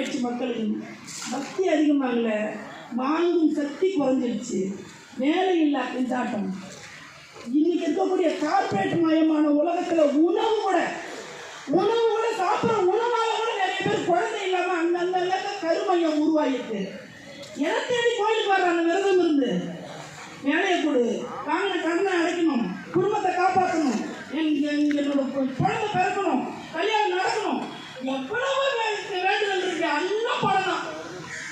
அதிகமாகிடுச்சு, மக்களுக்கு பக்தி அதிகமாகல, வாங்கும் சக்தி குறைஞ்சிடுச்சு, வேலை இல்லா திண்டாட்டம். இன்னைக்கு இருக்கக்கூடிய கார்பரேட் மயமான உலகத்தில் உணவு கூட சாப்பிட்ற உணவால கூட நிறைய பேர் குழந்தை இல்லாமல் அங்கங்க கருமையம் உருவாகிட்டு என தேடி கோயிலுக்கு வர்றாங்க. விரதம் இருந்து வேலையை கொடு, வாங்கின கடனை அடைக்கணும், குடும்பத்தை காப்பாற்றணும், என்னோட குழந்தை பிறக்கணும், கல்யாணம் நடக்கணும், எவ்வளவு வேண்டுதல் இருக்கு. எல்லாம் பணம் தான்.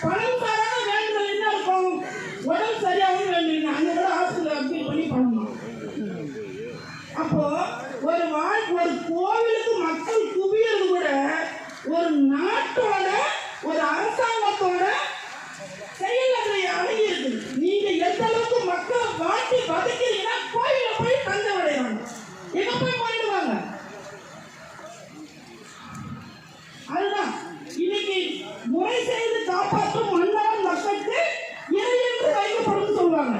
பணம் தராத வேண்டுதல் என்ன இருக்கும்? உடம்பு சரியாகவும் வேண்டுங்க, அங்கே கூட ஹாஸ்பிட்டல் அப்பீல் பண்ணி பண்ணணும். அப்போ ஒரு கோவிலுக்கு மக்கள் குவியது கூட ஒரு நாட்டோட ஒரு அரசாங்கத்தோட செயல் அடங்கி இருக்குது. நீங்க எந்த அளவுக்கு மக்களை வாட்டி வதக்கிறீங்கன்னா கோயில போய் தங்க விளையாடுவாங்க, எங்க போய் போயிடுவாங்க. அதுதான் இன்னைக்கு முறை செய்து காப்பாற்றும் மன்னவன் மக்களுக்கு இறை என்று வைக்கப்படும் சொல்லுவாங்க.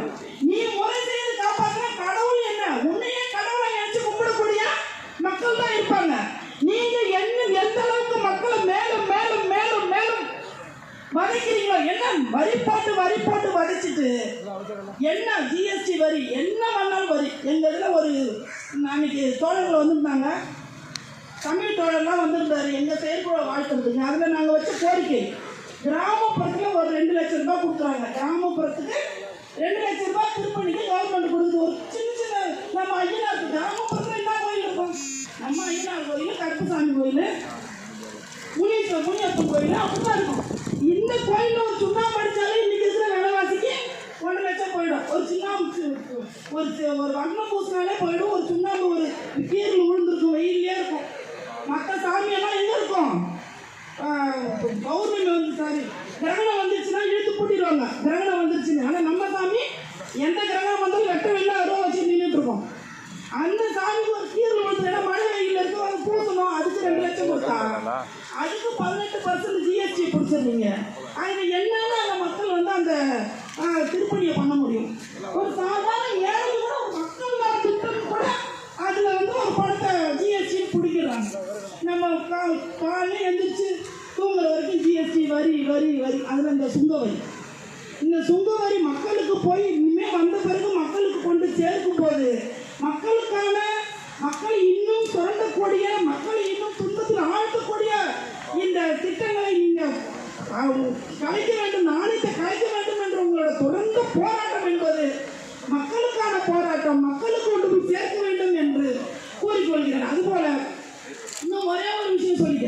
நீ முறை செய்து காப்பாற்ற கடவுள் என்ன உன்னையே கடவுளை நினைச்சு கும்பிடக்கூடிய மக்கள் தான் இருப்பாங்க. நீங்க எந்த அளவுக்கு மக்களை மேலும் மேலும் மேலும் மேலும் வதைக்கிறீங்களோ, என்ன வரி போட்டு வதைச்சிட்டு என்ன ஜிஎஸ்டி வரி என்ன வேணாலும் வரி. எங்க இதுல ஒரு அன்னைக்கு தோழர்கள் வந்திருந்தாங்க, தமிழ் தோழர்லாம் வந்திருந்தாரு எங்க செயற்குழு வாழ்த்துறதுக்கு. அதுல நாங்க வச்ச கோரிக்கை, கிராமப்புறத்துல ஒரு 2 லட்சம் ரூபாய் கொடுக்குறாங்க. கிராமப்புறத்துக்கு 2 லட்சம் ரூபாய் திருப்பணிக்கு கவர்மெண்ட் கொடுக்குது. ஒரு சின்ன நம்ம ஐயனார் கிராமப்புறத்துல என்ன கோயில் இருக்கும்? நம்ம ஐயனார் கோயில், கருப்புசாமி கோயில், முனியப்பன் கோயில் அப்படிதான் இருக்கும். இந்த கோயில்ல ஒரு சுண்ணாம்பு அடிச்சாலே இன்னைக்கு இருக்கிற விலைவாசிக்கு 1 லட்சம் போயிடும். ஒரு சுண்ணாம்பு ஒரு வண்ணம் பூசினாலே போயிடும். ஒரு சுண்ணாம்பு ஒரு கீரில் விழுந்துருக்கும், வெயிலே இருக்கும். மற்ற சாமியெல்லாம் எங்க இருக்கும்? பௌர்ணமி கிரகணம் வந்துருச்சுன்னா இழுத்து பூட்டிடுவாங்க, கிரகணம் வந்துருச்சுன்னு. ஆனால் நம்ம சாமி எந்த கிரகணம் வந்தாலும் வெட்ட வெள்ள அருவா வச்சு நின்றுட்டு இருக்கோம். அந்த சாமிக்கு ஒரு கீரில் விழுந்துனா மழை வெயில் இருக்கும், அதை பூசணும், அதுக்கு 2 லட்சம் கொடுத்தா அதுக்கு 18% ஜிஎஸ்டி பிடிச்சிருந்தீங்க. அதில் என்னன்னு அந்த மக்கள் வந்து அந்த திருப்பணியை பண்ண முடியும்? ஒரு சாதாரண ஏழை கூட ஒரு மக்கள் நல திட்டம் கூட அதில் வந்து ஒரு பணத்தை ஜிஎஸ்டி பிடிக்கிறாங்க. நம்ம காலையில் எழுந்திரிச்சு தூங்குற வரைக்கும் ஜிஎஸ்டி வரி வரி வரி. அதில் இந்த சுங்க வரி மக்களுக்கு போய் இனிமேல் வந்த பிறகு மக்களுக்கு கொண்டு சேர்க்கும் போது மக்கள் இன்னும் சுரண்டக்கூடிய, மக்களை இன்னும் துன்பத்தில் ஆழ்த்தக்கூடிய இந்த திட்டங்களை நீங்கள் கலைக்க வேண்டும், நாணயத்தை கலைக்க வேண்டும் என்ற உங்களோட தொடர்ந்த போராட்டம் என்பது மக்களுக்கான போராட்டம், மக்களுக்கு கொண்டு போய் சேர்க்க வேண்டும் என்று கூறிக்கொள்கிறேன். அதுபோல இன்னும் ஒரே ஒரு விஷயம் சொல்லி